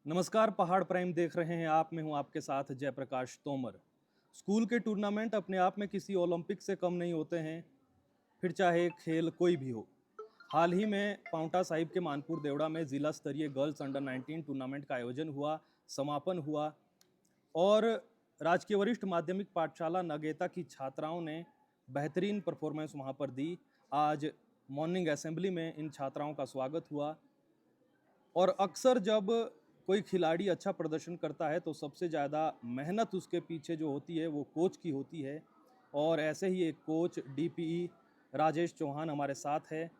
नमस्कार, पहाड़ प्राइम देख रहे हैं आप। मैं हूं आपके साथ जयप्रकाश तोमर। स्कूल के टूर्नामेंट अपने आप में किसी ओलंपिक से कम नहीं होते हैं, फिर चाहे खेल कोई भी हो। हाल ही में पांवटा साहिब के मानपुर देवड़ा में जिला स्तरीय गर्ल्स अंडर 19 टूर्नामेंट का आयोजन हुआ, समापन हुआ और राजकीय वरिष्ठ माध्यमिक पाठशाला नगेता की छात्राओं ने बेहतरीन परफॉर्मेंस वहां पर दी। आज मॉर्निंग असेंबली में इन छात्राओं का स्वागत हुआ और अक्सर जब कोई खिलाड़ी अच्छा प्रदर्शन करता है तो सबसे ज़्यादा मेहनत उसके पीछे जो होती है वो कोच की होती है। और ऐसे ही एक कोच डीपीई राजेश चौहान हमारे साथ है।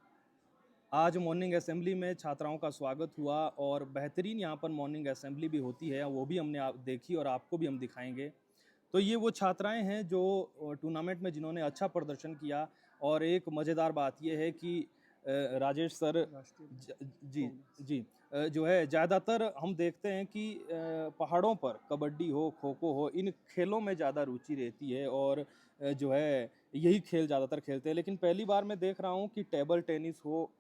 आज मॉर्निंग असेंबली में छात्राओं का स्वागत हुआ और बेहतरीन यहाँ पर मॉर्निंग असेंबली भी होती है, वो भी हमने देखी और आपको भी हम दिखाएंगे। तो ये वो छात्राएं हैं जो टूर्नामेंट में जिन्होंने अच्छा प्रदर्शन किया। और एक मज़ेदार बात ये है कि राजेश सर जी जी जो है ज़्यादातर हम देखते हैं कि पहाड़ों पर कबड्डी हो, खो खो हो, इन खेलों में ज़्यादा रुचि रहती है और जो है यही खेल ज़्यादातर खेलते हैं। लेकिन पहली बार मैं देख रहा हूँ कि टेबल टेनिस हो,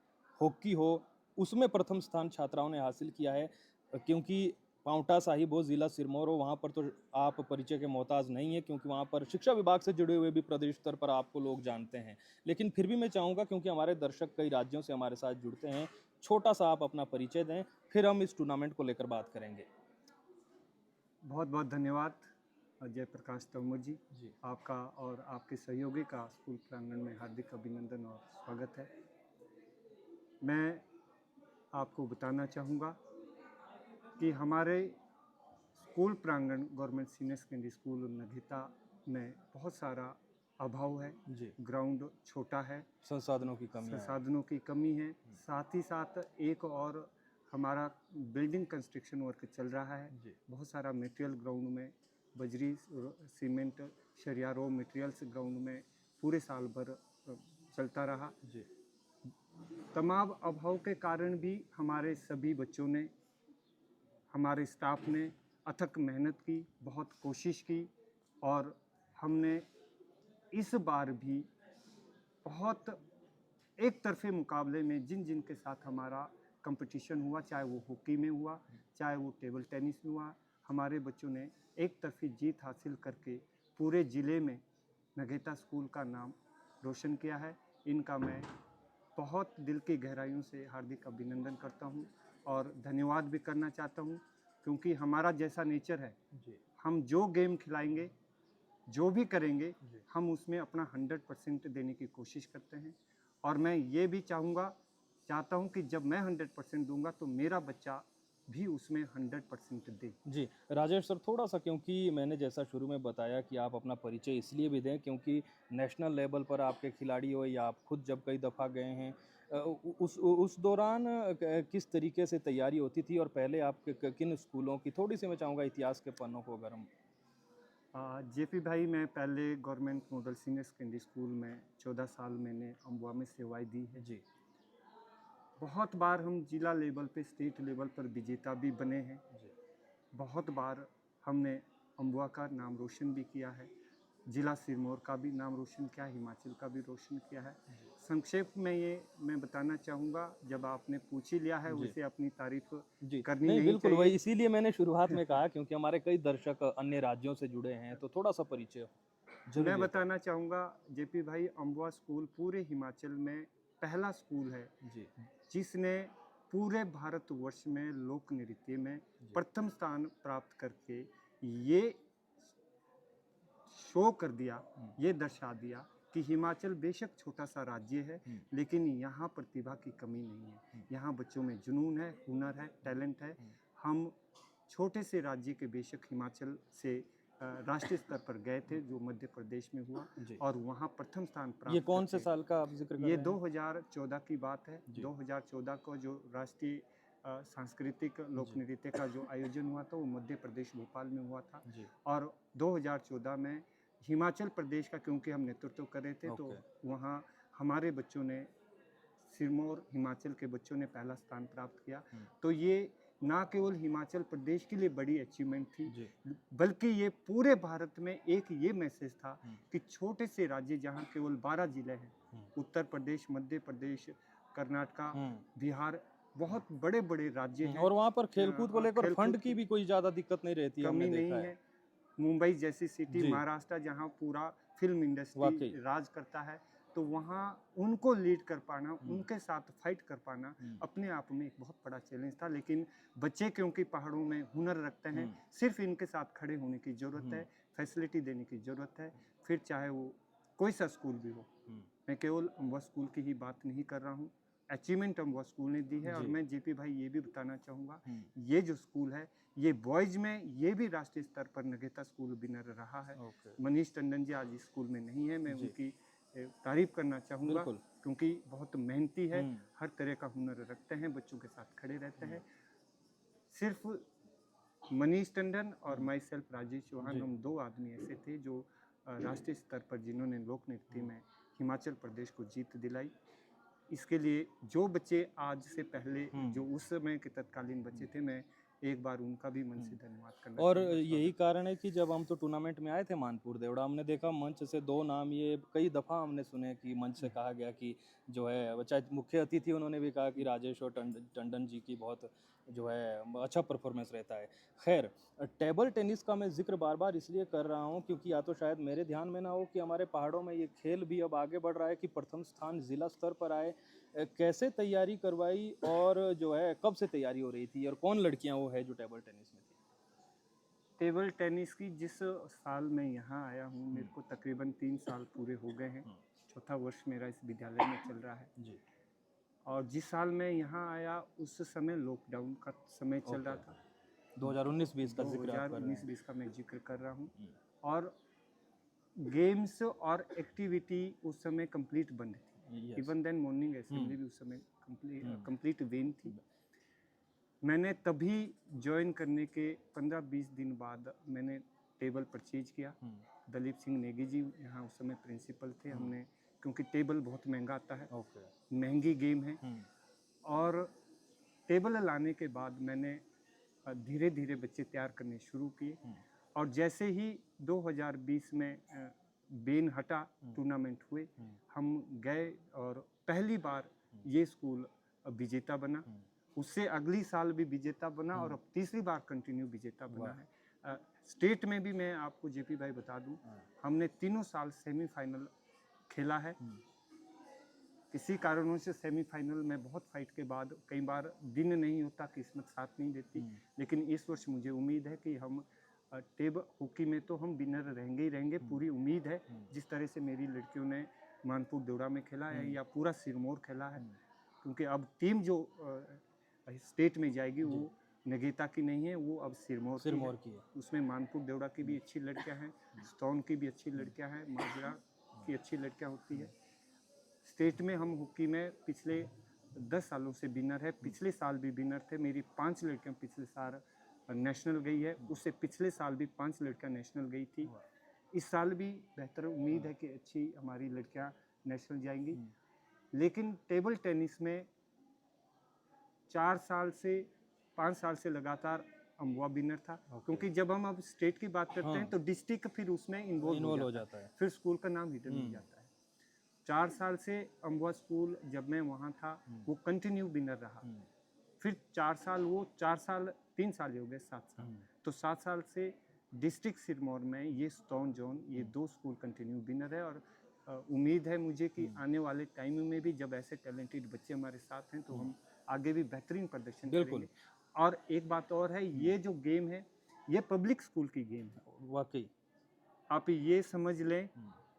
हॉकी हो, उसमें प्रथम स्थान छात्राओं ने हासिल किया है। क्योंकि पांवटा साहिब हो, जिला सिरमौर हो, वहाँ पर तो आप परिचय के मोहताज नहीं है, क्योंकि वहाँ पर शिक्षा विभाग से जुड़े हुए भी प्रदेश स्तर पर आपको लोग जानते हैं। लेकिन फिर भी मैं चाहूँगा, क्योंकि हमारे दर्शक कई राज्यों से हमारे साथ जुड़ते हैं, छोटा सा आप अपना परिचय दें, फिर हम इस टूर्नामेंट को लेकर बात करेंगे। बहुत बहुत धन्यवाद जयप्रकाश तोमर जी। जी आपका और आपके सहयोगी का स्कूल प्रांगण में हार्दिक अभिनंदन और स्वागत है। मैं आपको बताना चाहूँगा कि हमारे स्कूल प्रांगण गवर्नमेंट सीनियर सेकेंडरी स्कूल नगीता में बहुत सारा अभाव है। जी, ग्राउंड छोटा है, संसाधनों की कमियाँ हैं। संसाधनों की कमी है। साथ ही साथ एक और हमारा बिल्डिंग कंस्ट्रक्शन वर्क चल रहा है। जी बहुत सारा मटेरियल ग्राउंड में, बजरी, सीमेंट, सरिया, रॉ मटेरियल्स ग्राउंड में पूरे साल भर चलता रहा। जी तमाम अभाव के कारण भी हमारे सभी बच्चों ने, हमारे स्टाफ ने अथक मेहनत की, बहुत कोशिश की और हमने इस बार भी बहुत एक तरफे मुकाबले में जिन जिन के साथ हमारा कंपटीशन हुआ, चाहे वो हॉकी में हुआ, चाहे वो टेबल टेनिस में हुआ, हमारे बच्चों ने एक तरफी जीत हासिल करके पूरे ज़िले में नगेता स्कूल का नाम रोशन किया है। इनका मैं बहुत दिल की गहराइयों से हार्दिक अभिनंदन करता हूँ और धन्यवाद भी करना चाहता हूँ, क्योंकि हमारा जैसा नेचर है, जी हम जो गेम खिलाएंगे, जो भी करेंगे, जी हम उसमें अपना 100% देने की कोशिश करते हैं। और मैं ये भी चाहता हूँ कि जब मैं 100% दूंगा तो मेरा बच्चा भी उसमें 100% दे। जी, राजेश सर, थोड़ा-सा, क्योंकि मैंने जैसा शुरू में बताया कि आप अपना परिचय इसलिए भी दें क्योंकि नेशनल लेवल पर आपके खिलाड़ी हो या आप खुद जब कई दफ़ा गए हैं, उस दौरान किस तरीके से तैयारी होती थी और पहले आप किन स्कूलों की, थोड़ी-सी मैं चाहूँगा इतिहास के पन्नों को अगर हम। जेपी भाई, मैं पहले government model senior secondary school में 14 साल मैंने अम्बुआ में सेवाएं दी है। जी बहुत बार हम जिला लेवल पे, स्टेट लेवल पर विजेता भी बने हैं। जी बहुत बार हमने अम्बुआ का नाम रोशन भी किया है, जिला सिरमौर का भी नाम रोशन किया, हिमाचल का भी रोशन किया है। संक्षेप में ये मैं बताना चाहूँगा, जब आपने पूछ ही लिया है, जी वैसे अपनी तारीफ जी। करनी नहीं, नहीं बिल्कुल वही, चाहिए। इसीलिए मैंने शुरुआत में कहा, क्योंकि हमारे कई दर्शक अन्य राज्यों से जुड़े हैं, तो थोड़ा-सा परिचय मैं ज़रूरी होता बताना चाहूँगा, जेपी भाई, अम्बुआ स्कूल पूरे हिमाचल में पहला स्कूल है है। जी जिसने पूरे भारतवर्ष में लोक नृत्य में जी प्रथम स्थान प्राप्त करके ये शो कर दिया, ये दर्शा दिया कि हिमाचल बेशक छोटा सा राज्य है, लेकिन यहाँ प्रतिभा की कमी नहीं है। यहाँ बच्चों में जुनून है, हुनर है, टैलेंट है। हम छोटे से राज्य के बेशक हिमाचल से राष्ट्रीय स्तर पर गए थे, जो मध्य प्रदेश में हुआ, जी। और वहाँ प्रथम स्थान ये प्राप्त कौन से करके। साल का आप ज़िक्र कर ये रहे हैं? 2014 की बात है। जी 2014 को जो राष्ट्रीय सांस्कृतिक लोक जी नृत्य का जो आयोजन हुआ था, वो मध्य प्रदेश भोपाल में हुआ था। जी और 2014 में हिमाचल प्रदेश का, क्योंकि हम नेतृत्व कर रहे थे, ओके। तो वहाँ हमारे बच्चों ने, सिरमौर हिमाचल के बच्चों ने पहला स्थान प्राप्त किया। तो ये ना केवल हिमाचल प्रदेश के लिए बड़ी अचीवमेंट थी, जी बल्कि ये पूरे भारत में एक ये मैसेज था कि छोटे से राज्य जहाँ केवल 12 जिले हैं, उत्तर प्रदेश, मध्य प्रदेश, कर्नाटका, बिहार, बहुत बड़े बड़े राज्य हैं, और वहाँ पर खेलकूद को लेकर खेलकूद फंड की भी कोई ज़्यादा दिक्कत नहीं रहती है, कमी हमने नहीं देखा है। मुंबई जैसी सिटी, जी। महाराष्ट्र जहाँ पूरा फिल्म इंडस्ट्री वाकई। राज करता है, तो वहाँ उनको लीड कर पाना, उनके साथ फाइट कर पाना अपने आप में एक बहुत बड़ा चैलेंज था। लेकिन बच्चे क्योंकि पहाड़ों में हुनर रखते हैं, सिर्फ इनके साथ खड़े होने की ज़रूरत है, फैसिलिटी देने की ज़रूरत है। फिर चाहे वो कोई सा स्कूल भी हो, मैं केवल अम्बा स्कूल की ही बात नहीं कर रहा हूँ, अचीवमेंट अम्बा स्कूल ने दी है। और मैं जेपी भाई ये भी बताना चाहूँगा, ये जो स्कूल है ये बॉयज़ में ये भी राष्ट्रीय स्तर पर नगेता स्कूल विनर रहा है। मनीष टंडन जी आज इस स्कूल में नहीं है, मैं उनकी तारीफ करना चाहूँगा, बिल्कुल। क्योंकि बहुत मेहनती है, हर तरह का हुनर रखते हैं, बच्चों के साथ खड़े रहते हैं। सिर्फ मनीष टंडन और माई सेल्फ राजेश चौहान, हम दो आदमी ऐसे थे जो राष्ट्रीय स्तर पर जिन्होंने लोक नृत्य में हिमाचल प्रदेश को जीत दिलाई। इसके लिए जो बच्चे आज से पहले जो उस समय के तत्कालीन बच्चे थे, मैं एक बार उनका भी मन से धन्यवाद करना और चाहूँगा। यही कारण है कि जब हम तो टूर्नामेंट में आए थे मानपुर देवड़ा, हमने देखा मंच से 2 नाम ये कई दफ़ा हमने सुने कि मंच से कहा गया कि जो है, चाहे मुख्य अतिथि उन्होंने भी कहा कि राजेश और टंडन जी की बहुत जो है अच्छा परफॉर्मेंस रहता है। खैर, टेबल टेनिस का मैं ज़िक्र बार-बार इसलिए कर रहा हूँ क्योंकि या तो शायद मेरे ध्यान में ना हो कि हमारे पहाड़ों में ये खेल भी अब आगे बढ़ रहा है कि प्रथम स्थान ज़िला स्तर पर आए। कैसे तैयारी करवाई और जो है कब से तैयारी हो रही थी और कौन लड़कियाँ वो है जो टेबल टेनिस में थी? टेबल टेनिस की जिस साल मैं यहाँ आया हूँ, मेरे को तकरीबन 3 साल पूरे हो गए हैं। चौथा वर्ष मेरा इस विद्यालय में चल रहा है। जी। और जिस साल मैं यहाँ आया उस समय लॉकडाउन का समय चल रहा था। 2019-20 का जिक्र आप कर रहे हैं। 2019-20 का मैं जिक्र कर रहा हूँ। और गेम्स और एक्टिविटी उस समय कंप्लीट बंद थी। इवन देन मॉर्निंग असेंबली भी उस समय कंप्लीट वेन थी। मैंने तभी ज्वाइन करने के 15-20 दिन बाद मैंने टेबल परचेज किया। दलीप सिंह नेगी जी यहाँ उस समय प्रिंसिपल थे। हमने, क्योंकि टेबल बहुत महंगा आता है, महंगी गेम है, और टेबल लाने के बाद मैंने धीरे धीरे बच्चे तैयार करने शुरू किए। और जैसे ही 2020 में बैन हटा, टूर्नामेंट हुए, हम गए और पहली बार ये स्कूल विजेता बना। उससे अगली साल भी विजेता बना और अब तीसरी बार कंटिन्यू विजेता बना है। स्टेट में भी मैं आपको जेपी भाई बता दूं, हमने तीनों साल सेमीफाइनल खेला है। किसी कारणों से सेमीफाइनल में बहुत फाइट के बाद कई बार दिन नहीं होता, किस्मत साथ नहीं देती, लेकिन इस वर्ष मुझे उम्मीद है कि हम टेबल हॉकी में तो हम विनर रहेंगे ही रहेंगे, पूरी उम्मीद है। जिस तरह से मेरी लड़कियों ने मानपुर देवड़ा में खेला है या पूरा सिरमौर खेला है, क्योंकि अब टीम जो स्टेट में जाएगी वो नगेता की नहीं है, वो अब सिरमौर की है। उसमें मानपुर देवड़ा की भी अच्छी लड़कियां हैं, स्टोन की भी अच्छी लड़कियां हैं, माजरा की अच्छी लड़कियां होती है। स्टेट में हम हॉकी में पिछले 10 सालों से विनर है। पिछले साल भी विनर थे। मेरी 5 लड़कियां पिछले साल नेशनल गई है, उससे पिछले साल भी 5 लड़कियां नेशनल गई थी। इस साल भी बेहतर उम्मीद है कि अच्छी हमारी लड़कियां नेशनल जाएंगी। लेकिन टेबल टेनिस में 4 साल से 5 साल से लगातार अम्बुआ विनर था, क्योंकि जब हम अब स्टेट की बात करते हैं तो डिस्ट्रिक्ट फिर उसमें इन्वॉल्व हो जाता है, फिर स्कूल का नाम हिडन हो जाता है। 4 साल से अम्बुआ स्कूल जब मैं वहाँ था वो कंटिन्यू विनर रहा। फिर 4 साल, वो 4 साल 3 साल हो गए, 7 साल, तो 7 साल से डिस्ट्रिक्ट सिरमौर में ये स्टोन जोन, ये 2 स्कूल कंटिन्यू विनर है। और उम्मीद है मुझे कि आने वाले टाइम में भी जब ऐसे टैलेंटेड बच्चे हमारे साथ हैं तो हम आगे भी बेहतरीन प्रदर्शन करेंगे। और एक बात और है, ये जो गेम है ये पब्लिक स्कूल की गेम है। वाकई आप ये समझ लें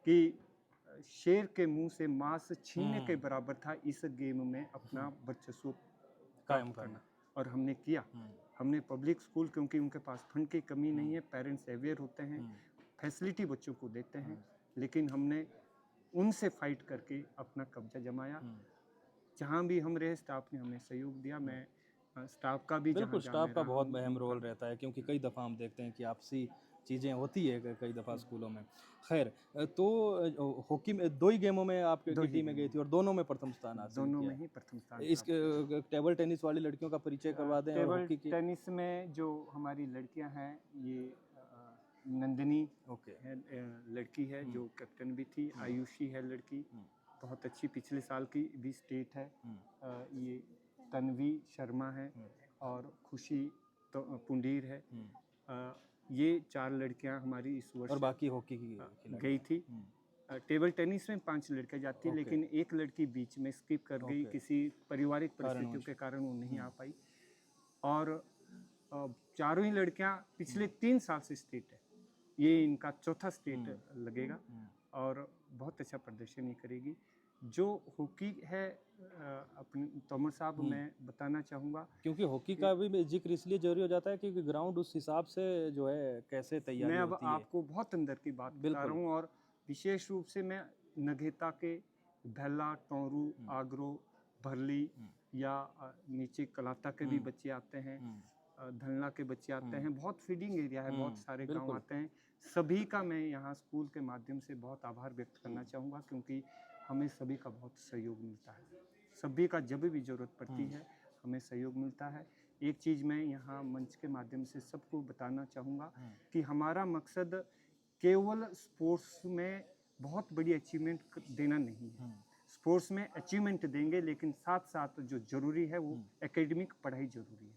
कि शेर के मुंह से मांस छीनने के बराबर था इस गेम में अपना वर्चस्व कायम करना, और हमने किया। हमने पब्लिक स्कूल, क्योंकि उनके पास फंड की कमी नहीं है, पेरेंट्स अवेयर होते हैं, फैसिलिटी बच्चों को देते हैं, लेकिन हमने उनसे फाइट करके अपना कब्जा जमाया। जहाँ भी हम रहे स्टाफ ने हमें सहयोग दिया। मैं स्टाफ का भी, बिल्कुल, स्टाफ का बहुत अहम रोल रहता है, क्योंकि कई दफ़ा हम देखते हैं कि आपसी चीज़ें होती है कई दफ़ा स्कूलों में। खैर, तो हॉकी में 2 ही गेमों में आपकी टीम में गई थी और दोनों में प्रथम स्थान हासिल किया। दोनों में ही प्रथम स्थान। इस टेबल टेनिस वाली लड़कियों का परिचय करवा दें। और हॉकी की टेनिस में जो हमारी लड़कियां हैं, ये नंदिनी है, लड़की है जो कैप्टन भी थी। आयुषी है लड़की, बहुत अच्छी, पिछले साल की भी स्टेट है। ये तन्वी शर्मा है और खुशी तो पुंडीर है। हम्म। ये 4 लड़कियां हमारी इस वर्ष और बाकी हॉकी की खिलाड़ी? गई थी। हम्म। टेबल टेनिस में 5 लड़कियां जाती है, ओके। लेकिन एक लड़की बीच में स्किप कर गई, ओके। किसी पारिवारिक परिस्थितियों कारणवश। के कारण वो नहीं आ पाई। और चारों ही लड़कियां पिछले 3 साल से स्टेट है, ये इनका चौथा स्टेट लगेगा और बहुत अच्छा प्रदर्शन ये करेगी। जो हॉकी है अपने तोमर साहब, मैं बताना चाहूँगा क्योंकि हॉकी का भी जिक्र इसलिए जरूरी हो जाता है क्योंकि ग्राउंड उस हिसाब से जो है कैसे तैयारी मैं अब होती है। आपको बहुत अंदर की बात बता बिल्कुल। रहा हूँ, और विशेष रूप से मैं नगेता के भैला, टोंरू, आगरो, भरली या नीचे कलाता के भी बच्चे आते हैं, धनला के बच्चे आते हैं। बहुत फीडिंग एरिया है, बहुत सारे गांव बिल्कुल। आते हैं। सभी का मैं यहाँ स्कूल के माध्यम से बहुत आभार व्यक्त करना चाहूँगा, क्योंकि हमें सभी का बहुत सहयोग मिलता है। सभी का जब भी ज़रूरत पड़ती है हमें सहयोग मिलता है। एक चीज़ मैं यहाँ मंच के माध्यम से सबको बताना चाहूँगा कि हमारा मकसद केवल स्पोर्ट्स में बहुत बड़ी अचीवमेंट देना नहीं है। स्पोर्ट्स में अचीवमेंट देंगे, लेकिन साथ साथ जो ज़रूरी है वो एकेडमिक पढ़ाई ज़रूरी है।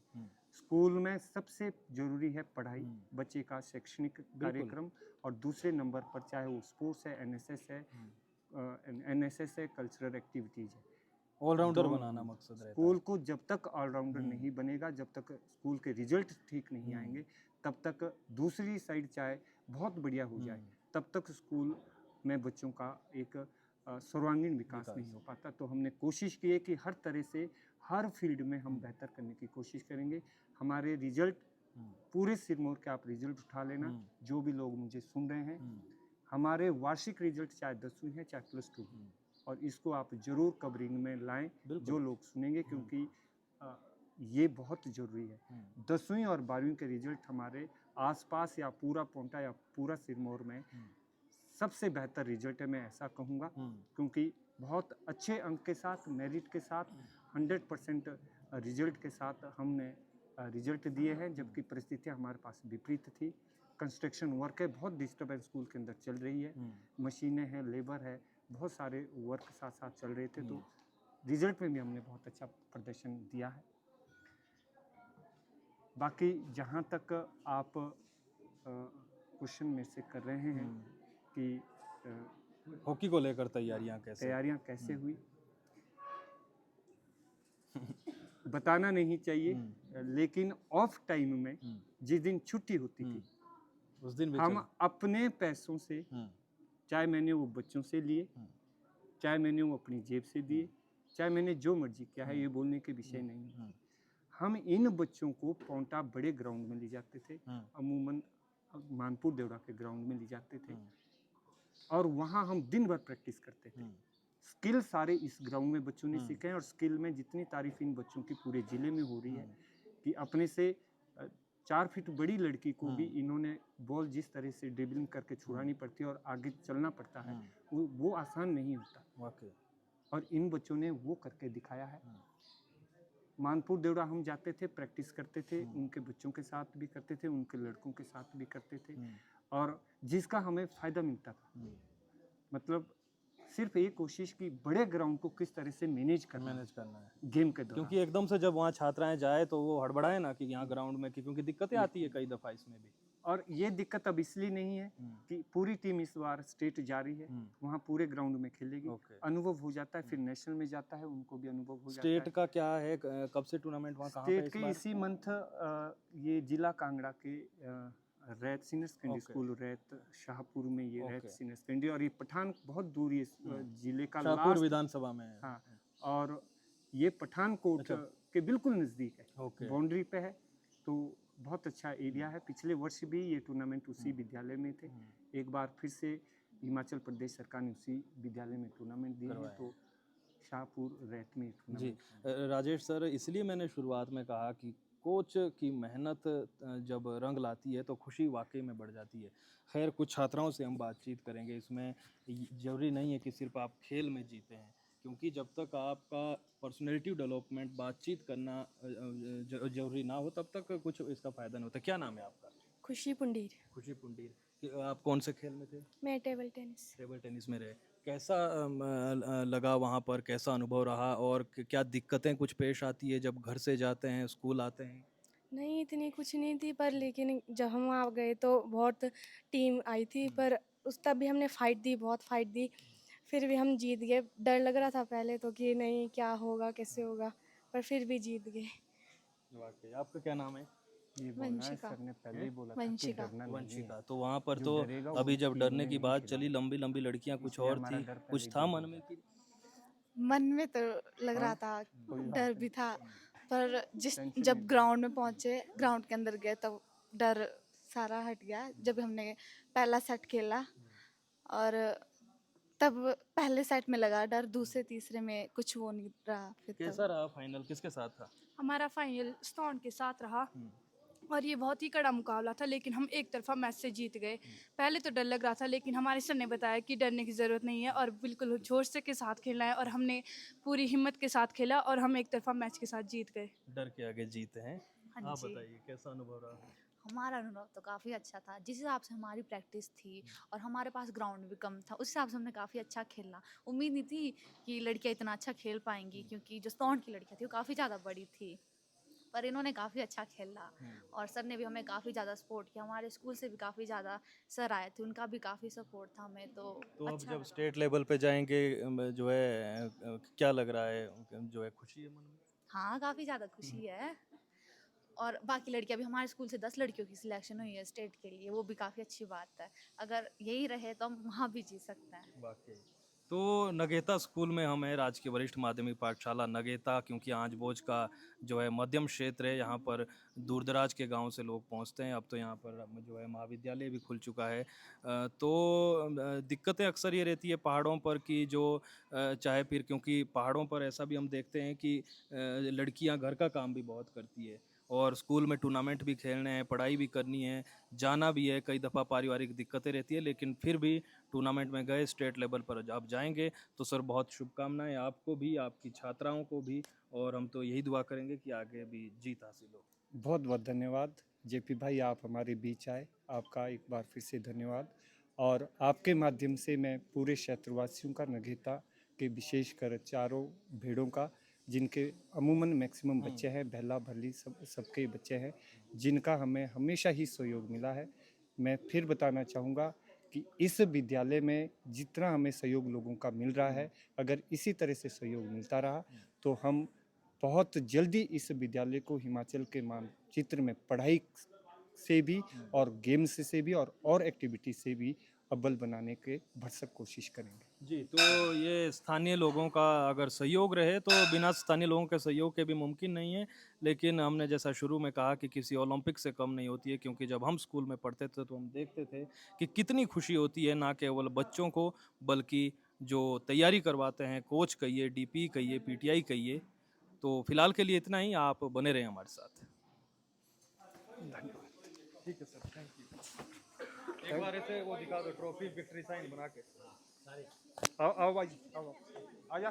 स्कूल में सबसे ज़रूरी है पढ़ाई, बच्चे का शैक्षणिक कार्यक्रम, और दूसरे नंबर पर चाहे वो स्पोर्ट्स है, एनएसएस है, कल्चरल एक्टिविटीज़ है। ऑलराउंडर बनाना मकसद रहता है। स्कूल को जब तक ऑलराउंडर नहीं बनेगा, जब तक स्कूल के रिजल्ट ठीक नहीं आएंगे, तब तक दूसरी साइड चाहे बहुत बढ़िया हो जाए, तब तक स्कूल में बच्चों का एक सर्वांगीण विकास नहीं हो पाता। तो हमने कोशिश की है कि हर तरह से हर फील्ड में हम बेहतर करने की कोशिश करेंगे। हमारे रिजल्ट पूरे सिरमौर के आप रिजल्ट उठा लेना, जो भी लोग मुझे सुन रहे हैं, हमारे वार्षिक रिजल्ट चाहे 10वीं है चाहे +2 है, और इसको आप जरूर कवरिंग में लाएं, जो लोग सुनेंगे, क्योंकि ये बहुत ज़रूरी है। 10वीं और 12वीं के रिजल्ट हमारे आसपास या पूरा पोंटा या पूरा सिरमौर में सबसे बेहतर रिजल्ट है, मैं ऐसा कहूँगा, क्योंकि बहुत अच्छे अंक के साथ, मेरिट के साथ, 100% रिजल्ट के साथ हमने रिजल्ट दिए हैं, जबकि परिस्थितियाँ हमारे पास विपरीत थी। कंस्ट्रक्शन वर्क है, बहुत डिस्टर्बेंस स्कूल के अंदर चल रही है, मशीनें हैं, लेबर है, बहुत सारे वर्क साथ साथ चल रहे थे, तो रिजल्ट में भी हमने बहुत अच्छा प्रदर्शन दिया है। बाकी जहाँ तक आप क्वेश्चन मेरे से कर रहे हैं कि हॉकी को लेकर तैयारियां कैसे हुई, बताना नहीं चाहिए, लेकिन ऑफ टाइम में जिस दिन छुट्टी होती थी, उस दिन भी हम अपने पैसों से, चाहे मैंने वो बच्चों से लिए, चाहे मैंने वो अपनी जेब से दिए, चाहे मैंने जो मर्जी किया है, ये बोलने के विषय नहीं है। हम इन बच्चों को पोंटा बड़े ग्राउंड में ले जाते थे, अमूमन मानपुर देवड़ा के ग्राउंड में ले जाते थे, और वहाँ हम दिन भर प्रैक्टिस करते थे। स्किल सारे इस ग्राउंड में बच्चों ने सीखे हैं, और स्किल में जितनी तारीफ इन बच्चों की पूरे ज़िले में हो रही है कि अपने से 4 फीट बड़ी लड़की को भी इन्होंने बॉल जिस तरह से ड्रिबलिंग करके छुड़ानी पड़ती है और आगे चलना पड़ता है, वो आसान नहीं होता, और इन बच्चों ने वो करके दिखाया है। मानपुर देवड़ा हम जाते थे, प्रैक्टिस करते थे, उनके बच्चों के साथ भी करते थे, उनके लड़कों के साथ भी करते थे, और जिसका हमें फ़ायदा मिलता था। मतलब सिर्फ ये कोशिश की बड़े ग्राउंड को किस तरह से मैनेज करना है गेम के दौरान, क्योंकि एकदम से जब वहाँ छात्राएं जाए तो वो हड़बड़ाए ना कि यहाँ ग्राउंड में, क्योंकि दिक्कतें आती है कई दफ़ा इसमें भी। और ये दिक्कत अब इसलिए नहीं है कि पूरी टीम इस बार स्टेट जा रही है, वहाँ पूरे ग्राउंड में खेलेगी, अनुभव हो जाता है, फिर नेशनल में जाता है, उनको भी अनुभव हो जाता है। स्टेट का क्या है, कब से टूर्नामेंट वहाँ कहाँ पे स्टेट के इसी मंथ ये जिला कांगड़ा के रैत सीनियर सेकेंडरी स्कूल रैत शाहपुर में, ये रैत सीनियर सेकेंडरी, और ये पठान बहुत दूर ये जिले का शाहपुर विधानसभा में। हाँ, और ये पठानकोट के बिल्कुल नज़दीक है, बाउंड्री पे है, तो बहुत अच्छा एरिया है। पिछले वर्ष भी ये टूर्नामेंट उसी विद्यालय में थे, एक बार फिर से हिमाचल प्रदेश सरकार ने उसी विद्यालय में टूर्नामेंट दिए हैं, तो शाहपुर रैत में जी। राजेश सर, इसलिए मैंने शुरुआत में कहा कि कोच की मेहनत जब रंग लाती है तो खुशी वाकई में बढ़ जाती है। खैर, कुछ छात्राओं से हम बातचीत करेंगे, इसमें ज़रूरी नहीं है कि सिर्फ आप खेल में जीते हैं, क्योंकि जब तक आपका पर्सनैलिटी डेवलपमेंट, बातचीत करना जरूरी ना हो, तब तक कुछ इसका फ़ायदा नहीं होता। क्या नाम है आपका? खुशी पुंडीर। खुशी पुंडीर। आप कौन से खेल में थे? मैं टेबल टेनिस। टेबल टेनिस में रहे। कैसा लगा वहाँ पर, कैसा अनुभव रहा और क्या दिक्कतें कुछ पेश आती है जब घर से जाते हैं स्कूल आते हैं? नहीं, इतनी कुछ नहीं थी, पर लेकिन जब हम वहाँ गए तो बहुत टीम आई थी, पर उस तब भी हमने फ़ाइट दी, बहुत फ़ाइट दी। फिर भी हम जीत गए। डर लग रहा था पहले तो कि नहीं क्या होगा, कैसे होगा, पर फिर भी जीत गए। वाकई आपका क्या नाम है? ये बोलना है, वंशिका। सर ने पहले हैं? ही बोला था कि वंशिका। डरना नहीं है। वंशिका, तो वहाँ पर जो तो डरेगा वो अभी जब टीम डरने में की नहीं बात चली, खिलाएगा। लंबी लंबी लड़कियाँ कुछ इसलिए और हमारा थी, डर कुछ पहले था दूर मन हो में जाए। कि मन में तो लग हाँ, रहा था, कोई डर बात भी नहीं, था, पर टेंशन नहीं जब लेनी। ग्राउंड में पहुँचे, ग्राउंड के अंदर गए तब डर सारा हट गया। जब हमने पहला सेट खेला और तब पहले सेट में लगा डर, दूसरे तीसरे में कुछ वो नहीं रहा फिर तब। कैसा रहा फाइनल, किसके साथ था? हमारा फाइनल स्टोन के साथ रहा हम्म, और ये बहुत ही कड़ा मुकाबला था, लेकिन हम एक तरफा मैच से जीत गए। पहले तो डर लग रहा था, लेकिन हमारे सर ने बताया कि डरने की ज़रूरत नहीं है और बिल्कुल जोश से के साथ खेलना है, और हमने पूरी हिम्मत के साथ खेला और हम एक तरफा मैच के साथ जीत गए। डर के आगे जीते हैं। हाँ आप जी। बताइए कैसा अनुभव रहा? हमारा अनुभव तो काफ़ी अच्छा था। जिस हिसाब से हमारी प्रैक्टिस थी और हमारे पास ग्राउंड भी कम था, उस हिसाब से हमने काफ़ी अच्छा खेला। उम्मीद नहीं थी कि लड़कियाँ इतना अच्छा खेल पाएँगी, क्योंकि जो स्टोन की लड़कियाँ थी वो काफ़ी ज़्यादा बड़ी थी। पर इन्होंने काफ़ी अच्छा खेला और सर ने भी हमें काफ़ी ज़्यादा सपोर्ट किया। हमारे स्कूल से भी काफ़ी ज़्यादा सर आए थे, उनका भी काफ़ी सपोर्ट था हमें, तो तो अब अच्छा जब लगा। स्टेट लेवल पे जाएंगे जो है क्या लग रहा है, जो है खुशी है मन में? हाँ, काफ़ी ज़्यादा खुशी है। और बाकी लड़कियां भी, हमारे स्कूल से 10 लड़कियों की सिलेक्शन हुई है स्टेट के लिए, वो भी काफ़ी अच्छी बात है। अगर यही रहे तो हम वहाँ भी जीत सकते हैं। वाकई। तो नगेता स्कूल में हम हैं, राजकीय वरिष्ठ माध्यमिक पाठशाला नगेता, क्योंकि आंच-बोझ का जो है मध्यम क्षेत्र है, यहाँ पर दूर-दराज के गांव से लोग पहुँचते हैं। अब तो यहाँ पर जो है महाविद्यालय भी खुल चुका है। तो दिक्कतें अक्सर ये रहती है पहाड़ों पर कि जो चाहे फिर, क्योंकि पहाड़ों पर ऐसा भी हम देखते हैं कि लड़कियाँ घर का काम भी बहुत करती है और स्कूल में टूर्नामेंट भी खेलने हैं, पढ़ाई भी करनी है, जाना भी है, कई दफ़ा पारिवारिक दिक्कतें रहती है, लेकिन फिर भी टूर्नामेंट में गए, स्टेट लेवल पर आप जाएंगे तो सर बहुत शुभकामनाएं आपको भी, आपकी छात्राओं को भी, और हम तो यही दुआ करेंगे कि आगे भी जीत हासिल हो। बहुत बहुत धन्यवाद जेपी भाई, आप हमारे बीच आए, आपका एक बार फिर से धन्यवाद। और आपके माध्यम से मैं पूरे क्षेत्रवासियों का, नगेता के विशेषकर चारों भेड़ों का, जिनके अमूमन मैक्सिमम बच्चे हैं, बहला भली सबके बच्चे हैं, जिनका हमें हमेशा ही सहयोग मिला है, मैं फिर बताना चाहूँगा कि इस विद्यालय में जितना हमें सहयोग लोगों का मिल रहा है, अगर इसी तरह से सहयोग मिलता रहा तो हम बहुत जल्दी इस विद्यालय को हिमाचल के मानचित्र में पढ़ाई से भी और गेम्स से भी और एक्टिविटी से भी अव्वल बनाने के भरसक कोशिश करेंगे। जी, तो ये स्थानीय लोगों का अगर सहयोग रहे तो बिना स्थानीय लोगों के सहयोग के भी मुमकिन नहीं है, लेकिन हमने जैसा शुरू में कहा कि किसी ओलंपिक से कम नहीं होती है, क्योंकि जब हम स्कूल में पढ़ते थे तो हम देखते थे कि कितनी खुशी होती है ना केवल बच्चों को, बल्कि जो तैयारी करवाते हैं, कोच कहिए, डीपी कहिए, पीटीआई कहिए। तो फिलहाल के लिए इतना ही, आप बने रहें हमारे साथ। ठीक है सर, थैंक यू। एक बार ऐसे वो दिखा दो, ट्रॉफी विक्ट्री साइन बना के। आओ आओ भाई, आओ आ जा।